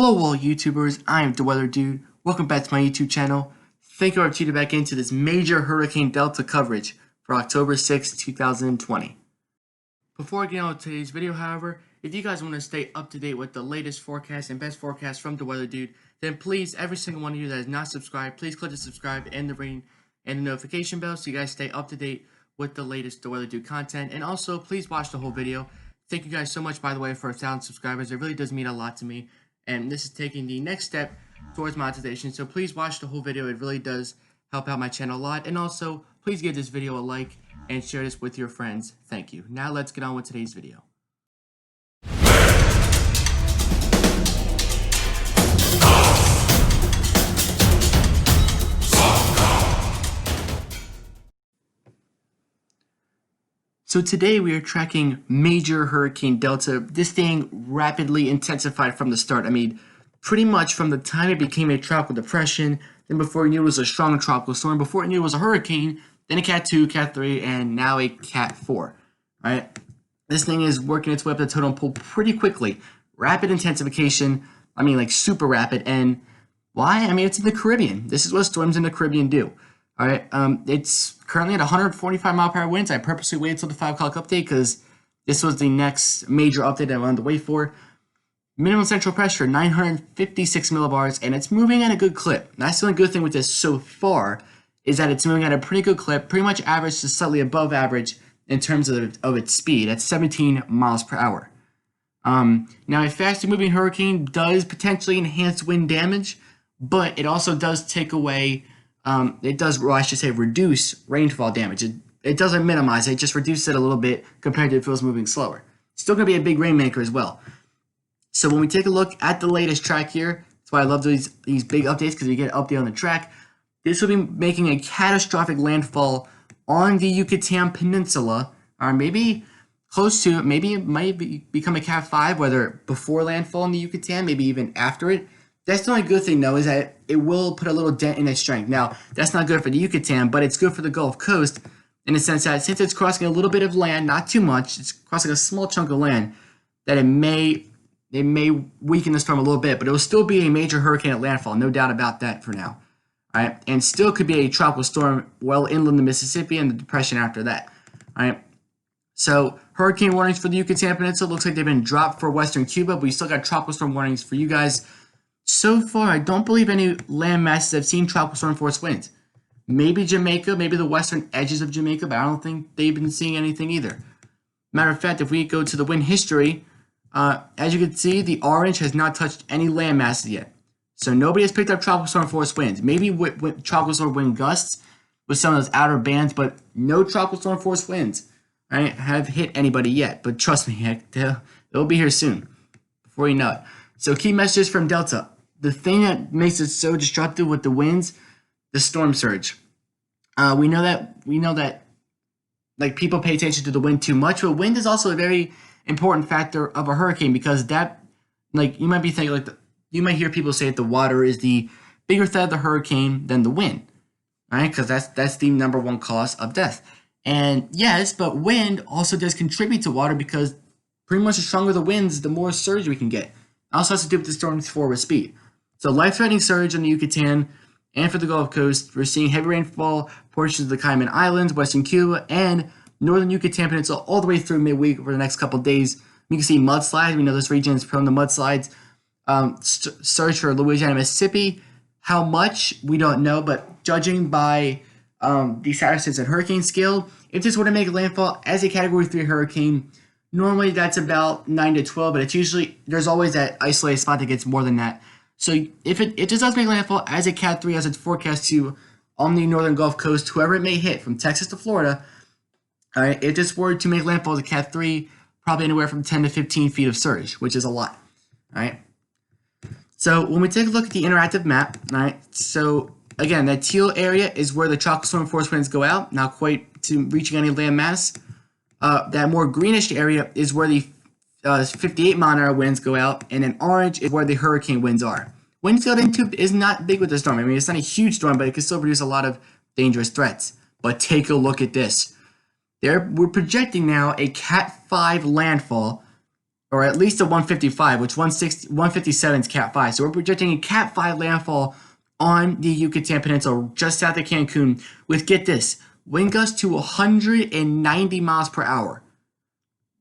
Hello all YouTubers, I am the Weather Dude. Welcome back to my YouTube channel. Thank you for tuning back into this major Hurricane Delta coverage for October 6, 2020. Before I get on with today's video, however, if you guys want to stay up to date with the latest forecast and best forecast from the Weather Dude, then please, every single one of you that is not subscribed, please click the subscribe and the ring and the notification bell so you guys stay up to date with the latest The Weather Dude content. And also, please watch the whole video. Thank you guys so much, by the way, for 1,000 subscribers. It really does mean a lot to me. And this is taking the next step towards monetization, so please watch the whole video. It really does help out my channel a lot. And also, please give this video a like and share this with your friends. Thank you. Now let's get on with today's video. So today we are tracking major Hurricane Delta. This thing rapidly intensified from the start. I mean, pretty much from the time it became a tropical depression, then before you knew it was a strong tropical storm, before you knew it was a hurricane, then a Cat 2, Cat 3, and now a Cat 4, right? This thing is working its way up the totem pole pretty quickly. Rapid intensification, I mean like super rapid, and why? I mean, it's in the Caribbean. This is what storms in the Caribbean do. All right, it's currently at 145 mile per hour winds. I purposely waited until the 5 o'clock update because this was the next major update I wanted to wait for. Minimum central pressure, 956 millibars, and it's moving at a good clip. That's the only good thing with this so far is that it's moving at a pretty good clip, pretty much average to slightly above average in terms of its speed at 17 miles per hour. Now, a faster moving hurricane does potentially enhance wind damage, but it also does take away reduce rainfall damage. It doesn't minimize it, just reduces it a little bit compared to if it was moving slower. Still going to be a big rainmaker as well. So when we take a look at the latest track here, that's why I love these big updates, because we get an update on the track. This will be making a catastrophic landfall on the Yucatan Peninsula, or maybe close to it. Maybe it might become a Cat 5, whether before landfall in the Yucatan, maybe even after it. That's the only good thing, though, is that it will put a little dent in its strength. Now, that's not good for the Yucatan, but it's good for the Gulf Coast in the sense that since it's crossing a little bit of land, not too much, it's crossing a small chunk of land, that it may weaken the storm a little bit, but it will still be a major hurricane at landfall, no doubt about that for now. All right, and still could be a tropical storm well inland the Mississippi and the depression after that. All right, so hurricane warnings for the Yucatan Peninsula looks like they've been dropped for western Cuba, but we still got tropical storm warnings for you guys. So far, I don't believe any land masses have seen tropical storm force winds. Maybe Jamaica, maybe the western edges of Jamaica, but I don't think they've been seeing anything either. Matter of fact, if we go to the wind history, as you can see, the orange has not touched any land masses yet. So nobody has picked up tropical storm force winds. Maybe with tropical storm wind gusts with some of those outer bands, but no tropical storm force winds, right, have hit anybody yet. But trust me, heck, they'll be here soon, before you know it. So key messages from Delta. The thing that makes it so destructive with the winds, the storm surge. We know that like people pay attention to the wind too much, but wind is also a very important factor of a hurricane, because that, like, you might be thinking, like, you might hear people say that the water is the bigger threat of the hurricane than the wind, right? Because that's the #1 cause of death. And yes, but wind also does contribute to water, because pretty much the stronger the winds, the more surge we can get. It also has to do with the storm's forward speed. So life-threatening surge on the Yucatan and for the Gulf Coast. We're seeing heavy rainfall portions of the Cayman Islands, western Cuba, and northern Yucatan Peninsula all the way through midweek over the next couple of days. You can see mudslides. We know this region is prone to mudslides. Surge for Louisiana, Mississippi. How much? We don't know, but judging by the Saracens and hurricane scale, if this were to make a landfall as a Category 3 hurricane, normally that's about 9 to 12, but it's usually, there's always that isolated spot that gets more than that. So if it just does make landfall as a Cat 3, as it's forecast to on the northern Gulf Coast, whoever it may hit, from Texas to Florida, all right, if this were to make landfall as a Cat 3, probably anywhere from 10 to 15 feet of surge, which is a lot. All right. So when we take a look at the interactive map, all right, so again, that teal area is where the tropical storm force winds go out, not quite to reaching any land mass. That more greenish area is where the 58 mile an hour winds go out, and then orange is where the hurricane winds are. Wind field into is not big with the storm. I mean, it's not a huge storm, but it can still produce a lot of dangerous threats. But take a look at this. We're projecting now a Cat 5 landfall or at least a 155, which 157 is Cat 5. So we're projecting a Cat 5 landfall on the Yucatan Peninsula just south of Cancun with, get this, wind gusts to 190 miles per hour.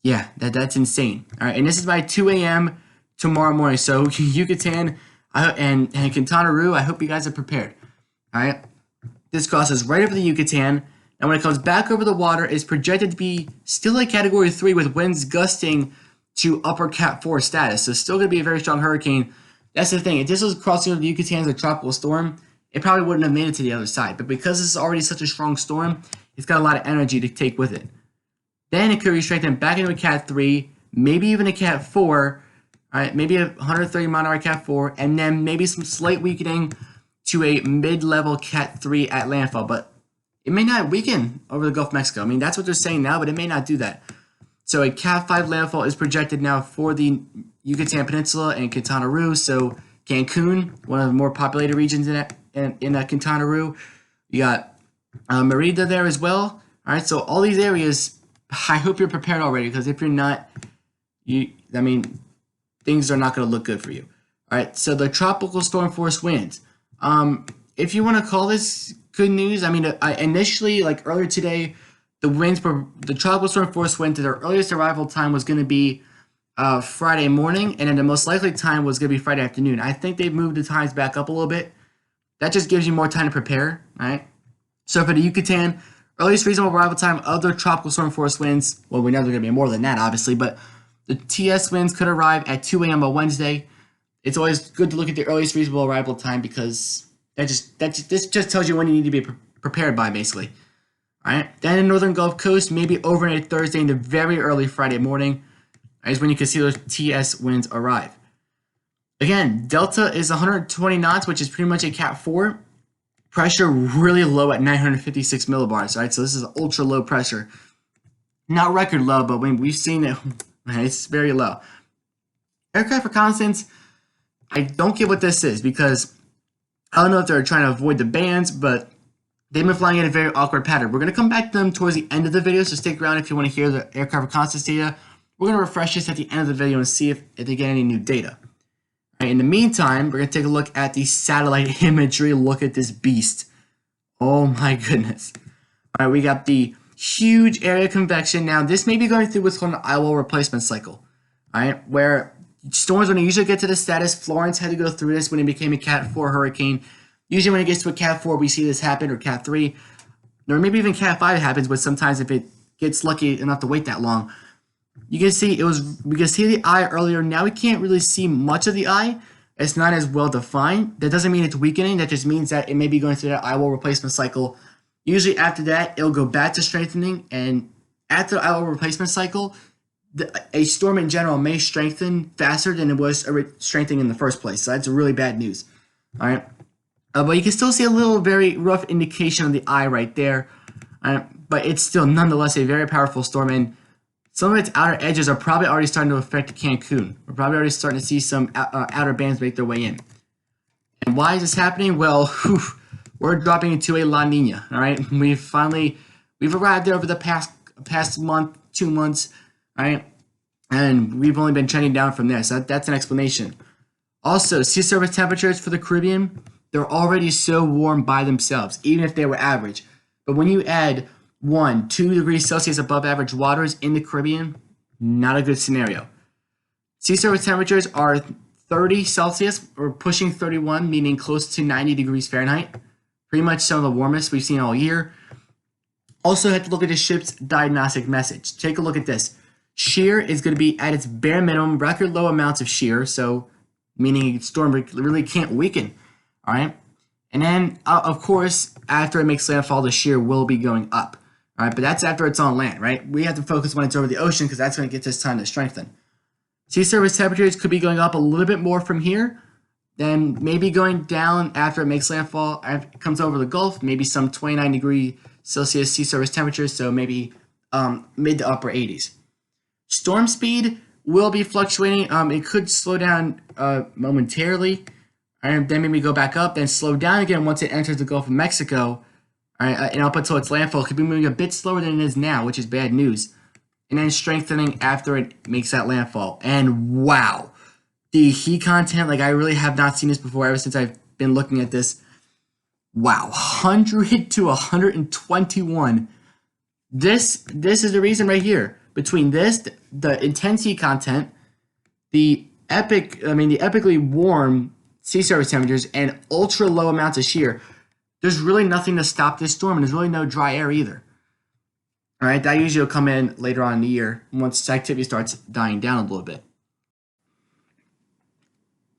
Yeah, that's insane. All right, and this is by 2 a.m. tomorrow morning. So Yucatan and Quintana Roo, I hope you guys are prepared. All right, this crosses right over the Yucatan, and when it comes back over the water, it's projected to be still a Category 3 with winds gusting to upper Cat 4 status. So still going to be a very strong hurricane. That's the thing. If this was crossing over the Yucatan as a tropical storm, it probably wouldn't have made it to the other side. But because this is already such a strong storm, it's got a lot of energy to take with it. Then it could be strengthened back into a Cat 3, maybe even a Cat 4, all right, maybe a 130 mile an hour Cat 4, and then maybe some slight weakening to a mid-level Cat 3 at landfall. But it may not weaken over the Gulf of Mexico. I mean, that's what they're saying now, but it may not do that. So a Cat 5 landfall is projected now for the Yucatan Peninsula and Quintana Roo. So Cancun, one of the more populated regions in Quintana Roo. You got Merida there as well. All right, so all these areas, I hope you're prepared already, because if you're not, things are not going to look good for you. All right, so the tropical storm force winds. If you want to call this good news, initially, like earlier today, the tropical storm force wind, their earliest arrival time was going to be Friday morning, and then the most likely time was going to be Friday afternoon. I think they've moved the times back up a little bit. That just gives you more time to prepare, all right? So for the Yucatan, earliest reasonable arrival time of the tropical storm force winds, well, we know they're going to be more than that, obviously, but the TS winds could arrive at 2 a.m. on Wednesday. It's always good to look at the earliest reasonable arrival time, because this just tells you when you need to be prepared by, basically. All right. Then in northern Gulf Coast, maybe overnight Thursday into very early Friday morning is when you can see those TS winds arrive. Again, Delta is 120 knots, which is pretty much a Cat 4. Pressure really low at 956 millibars, right? So this is ultra low pressure. Not record low, but when we've seen it, it's very low. Aircraft reconnaissance, I don't get what this is, because I don't know if they're trying to avoid the bands, but they've been flying in a very awkward pattern. We're going to come back to them towards the end of the video, so stick around if you want to hear the aircraft reconnaissance data. We're going to refresh this at the end of the video and see if they get any new data. All right, in the meantime, we're going to take a look at the satellite imagery. Look at this beast. Oh my goodness. All right, we got the huge area convection. Now, this may be going through what's called an eye wall replacement cycle, all right, where storms, when they usually get to this status, Florence had to go through this when it became a Cat 4 hurricane. Usually when it gets to a Cat 4, we see this happen, or Cat 3, or maybe even Cat 5 happens, but sometimes if it gets lucky enough to wait that long. You can see we can see the eye earlier. Now we can't really see much of the eye. It's not as well defined. That doesn't mean it's weakening. That just means that it may be going through that eye wall replacement cycle. Usually after that, it'll go back to strengthening, and after the eye wall replacement cycle, a storm in general may strengthen faster than it was strengthening in the first place. So that's really bad news. All right. But you can still see a little very rough indication of the eye right there. But it's still nonetheless a very powerful storm, and some of its outer edges are probably already starting to affect Cancun. We're probably already starting to see some outer bands make their way in. And why is this happening? Well, we're dropping into a La Nina. All right, we've arrived there over the past month, 2 months. All right, and we've only been trending down from there. So that's an explanation. Also, sea surface temperatures for the Caribbean, they're already so warm by themselves, even if they were average. But when you add 1-2 degrees Celsius above average waters in the Caribbean, not a good scenario. Sea surface temperatures are 30 Celsius or pushing 31, meaning close to 90 degrees Fahrenheit. Pretty much some of the warmest we've seen all year. Also, have to look at the ship's diagnostic message. Take a look at this. Shear is going to be at its bare minimum, record low amounts of shear, so meaning storm really can't weaken. All right. And then, of course, after it makes landfall, the shear will be going up. All right, but that's after it's on land, right? We have to focus when it's over the ocean, because that's when it gets its time to strengthen. Sea surface temperatures could be going up a little bit more from here, then maybe going down after it makes landfall, after it comes over the Gulf, maybe some 29 degrees Celsius sea surface temperatures, so maybe mid to upper 80s. Storm speed will be fluctuating. It could slow down momentarily, and then maybe go back up, then slow down again once it enters the Gulf of Mexico. All right, and up until its landfall, it could be moving a bit slower than it is now, which is bad news. and then strengthening after it makes that landfall. And wow, the heat content, like I really have not seen this before ever since I've been looking at this. Wow, 100 to 121. This is the reason right here. Between this, the intense heat content, the epically warm sea surface temperatures, and ultra low amounts of shear, there's really nothing to stop this storm, and there's really no dry air either. All right, that usually will come in later on in the year once activity starts dying down a little bit.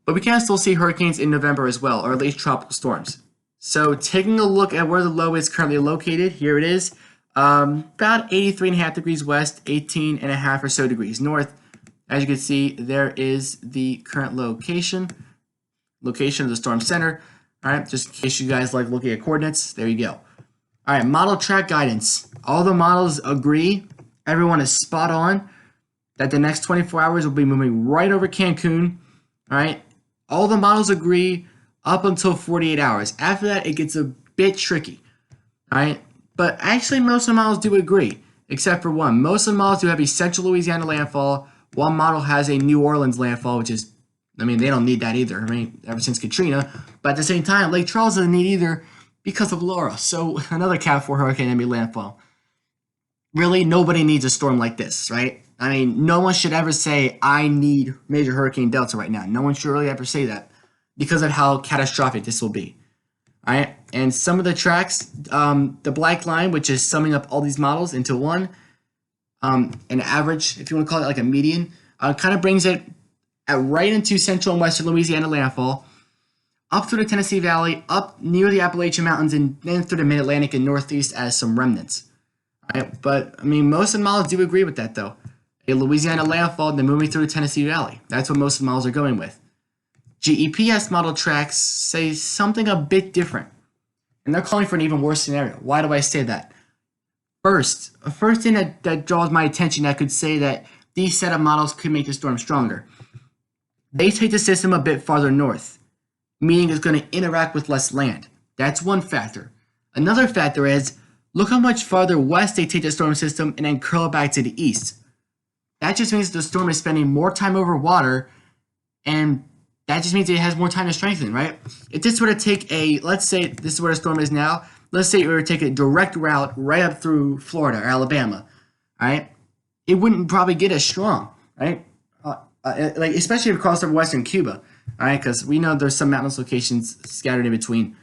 But we can still see hurricanes in November as well, or at least tropical storms. So taking a look at where the low is currently located, here it is, about 83.5 degrees west, 18.5 or so degrees north. As you can see, there is the current location of the storm center. All right, just in case you guys like looking at coordinates, there you go. All right, model track guidance. All the models agree, everyone is spot on, that the next 24 hours will be moving right over Cancun. All right, all the models agree up until 48 hours. After that, it gets a bit tricky. All right, but actually most of the models do agree, except for one. Most of the models do have a central Louisiana landfall. One model has a New Orleans landfall, which is, I mean, they don't need that either. I mean, ever since Katrina. But at the same time, Lake Charles doesn't need either because of Laura. So another Cat 4 hurricane enemy landfall. Really, nobody needs a storm like this, right? I mean, no one should ever say, I need major hurricane Delta right now. No one should really ever say that because of how catastrophic this will be. All right, and some of the tracks, the black line, which is summing up all these models into one, an average, if you want to call it like a median, kind of brings it right into central and western Louisiana landfall, up through the Tennessee Valley, up near the Appalachian Mountains, and then through the Mid-Atlantic and Northeast as some remnants. All right, but I mean, most of the models do agree with that though. A Louisiana landfall, then moving through the Tennessee Valley. That's what most of the models are going with. GEPS model tracks say something a bit different, and they're calling for an even worse scenario. Why do I say that? First thing that draws my attention that could say that these set of models could make the storm stronger. They take the system a bit farther north, meaning it's going to interact with less land. That's one factor. Another factor is, look how much farther west they take the storm system and then curl it back to the east. That just means the storm is spending more time over water, and that just means it has more time to strengthen, right? If this were to take let's say this is where the storm is now, let's say it were to take a direct route right up through Florida or Alabama, all right? It wouldn't probably get as strong, right? Like especially across over western Cuba, all right? Because we know there's some mountainous locations scattered in between.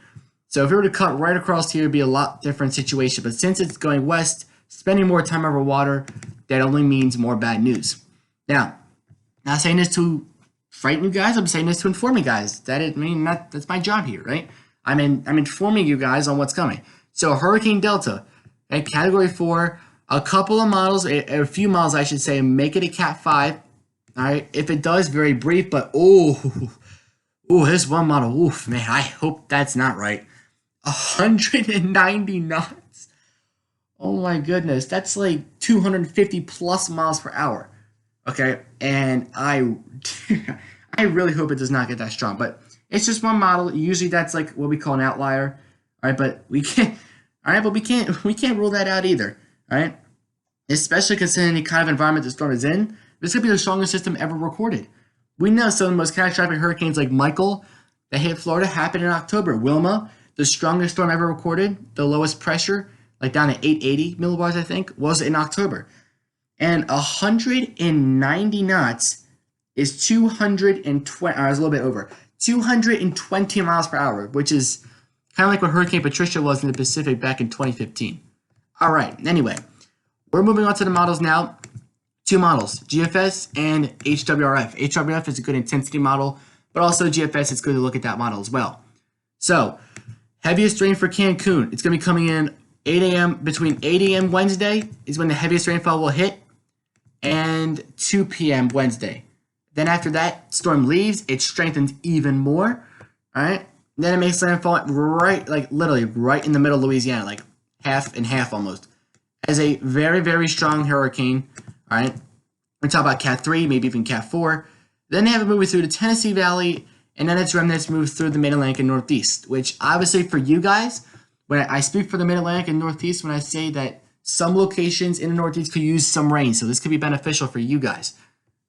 So if it were to cut right across here, it'd be a lot different situation. But since it's going west, spending more time over water, that only means more bad news. Now, not saying this to frighten you guys. I'm saying this to inform you guys. That's my job here, right? I'm informing you guys on what's coming. So Hurricane Delta, at Category 4, a couple of models, a few models I should say, make it a Cat 5. All right, if it does, very brief, but this one model, oof, man, I hope that's not right. 190 knots. Oh my goodness, that's like 250 plus miles per hour. Okay, and I really hope it does not get that strong, but it's just one model. Usually that's like what we call an outlier. All right, but we can't rule that out either. All right, especially considering the kind of environment the storm is in. This could be the strongest system ever recorded. We know some of the most catastrophic hurricanes like Michael that hit Florida happened in October. Wilma, the strongest storm ever recorded, the lowest pressure, like down to 880 millibars, I think, was in October. And 190 knots is 220, I was a little bit over, 220 miles per hour, which is kind of like what Hurricane Patricia was in the Pacific back in 2015. All right, anyway, we're moving on to the models now. Two models, GFS and HWRF. HWRF is a good intensity model, but also GFS, it's good to look at that model as well. So, heaviest rain for Cancun, it's going to be coming in 8 a.m. Between 8 a.m. Wednesday is when the heaviest rainfall will hit, and 2 p.m. Wednesday. Then after that, storm leaves, it strengthens even more, all right? Then it makes landfall right, like literally right in the middle of Louisiana, like half and half almost, as a very, very strong hurricane. All right, we're talking about Cat 3, maybe even Cat 4. Then they have it moving through the Tennessee Valley, and then its remnants move through the Mid-Atlantic and Northeast, which obviously for you guys, when I speak for the Mid-Atlantic and Northeast, when I say that some locations in the Northeast could use some rain, so this could be beneficial for you guys.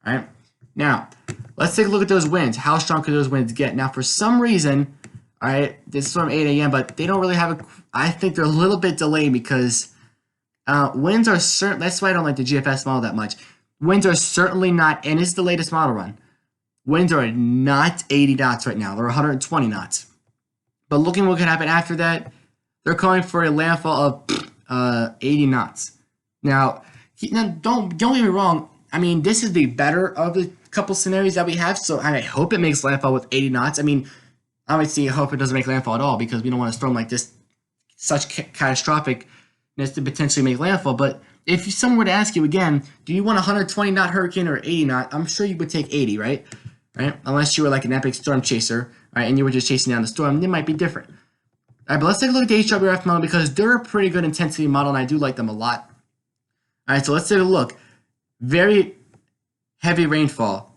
All right. Now, let's take a look at those winds. How strong could those winds get? Now, for some reason, all right, this is from 8 a.m., but they don't really have a. I think they're a little bit delayed because winds are certain. That's why I don't like the GFS model that much. Winds are certainly not, and it's the latest model run. Winds are not 80 knots right now. They're 120 knots. But looking what could happen after that, they're calling for a landfall of 80 knots. Now, don't get me wrong. I mean, this is the better of the couple scenarios that we have, so I hope it makes landfall with 80 knots. I mean, obviously, I hope it doesn't make landfall at all because we don't want a storm like this, such catastrophic, to potentially make landfall. But if someone were to ask you again, do you want a 120 knot hurricane or 80 knot? I'm sure you would take 80, right? Unless you were like an epic storm chaser, right? And you were just chasing down the storm, it might be different. All right, but let's take a look at the HWRF model because they're a pretty good intensity model, and I do like them a lot. All right, so let's take a look. Very heavy rainfall.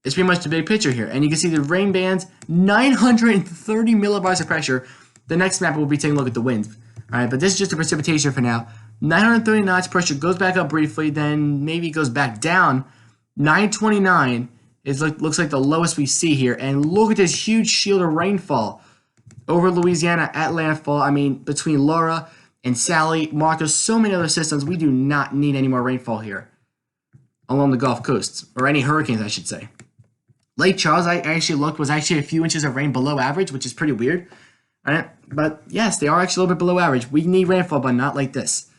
It's pretty much the big picture here, and you can see the rain bands, 930 millibars of pressure. The next map we'll be taking a look at the winds. All right, but this is just the precipitation for now. 930 knots pressure goes back up briefly, then maybe goes back down. 929 looks like the lowest we see here, and look at this huge shield of rainfall over Louisiana at landfall. I mean, between Laura and Sally, Martha, so many other systems, we do not need any more rainfall here along the Gulf Coast, or any hurricanes, I should say. Lake Charles, I actually looked, was actually a few inches of rain below average, which is pretty weird. All right? But yes, they are actually a little bit below average. We need rainfall, but not like this.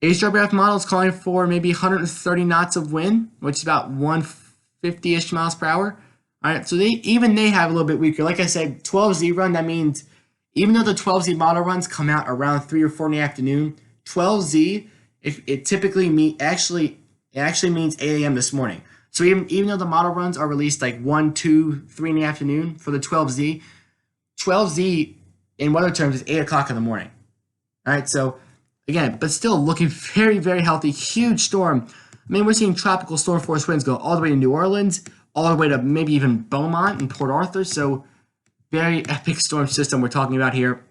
HWRF model is calling for maybe 130 knots of wind, which is about 150-ish miles per hour. All right, so they have a little bit weaker. Like I said, 12Z run, that means even though the 12Z model runs come out around 3 or 4 in the afternoon, 12Z, it typically means 8 a.m. this morning. So even though the model runs are released like 1, 2, 3 in the afternoon for the 12Z, 12Z in weather terms is 8 o'clock in the morning. All right, so again, but still looking very, very healthy. Huge storm. I mean, we're seeing tropical storm force winds go all the way to New Orleans, all the way to maybe even Beaumont and Port Arthur. So very epic storm system we're talking about here.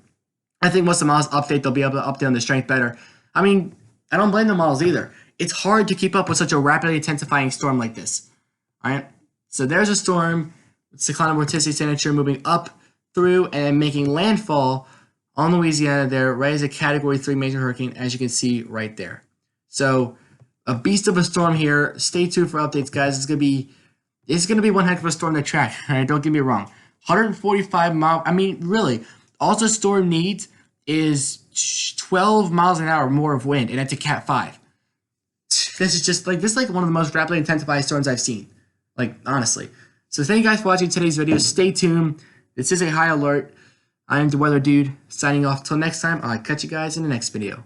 I think once the models update, they'll be able to update on the strength better. I mean, I don't blame the models either. It's hard to keep up with such a rapidly intensifying storm like this. All right, so there's a storm, cyclone vorticity signature moving up through and making landfall on Louisiana there, right as a Category 3 major hurricane, as you can see right there. So a beast of a storm here. Stay tuned for updates, guys. It's gonna be one heck of a storm to track. All right, don't get me wrong. 145 mile. I mean, really, all the storm needs is 12 miles an hour more of wind, and that's a Cat 5. This is like one of the most rapidly intensified storms I've seen. Like, honestly. So thank you guys for watching today's video. Stay tuned. This is a high alert. I am the Weather Dude, signing off. Till next time, I'll catch you guys in the next video.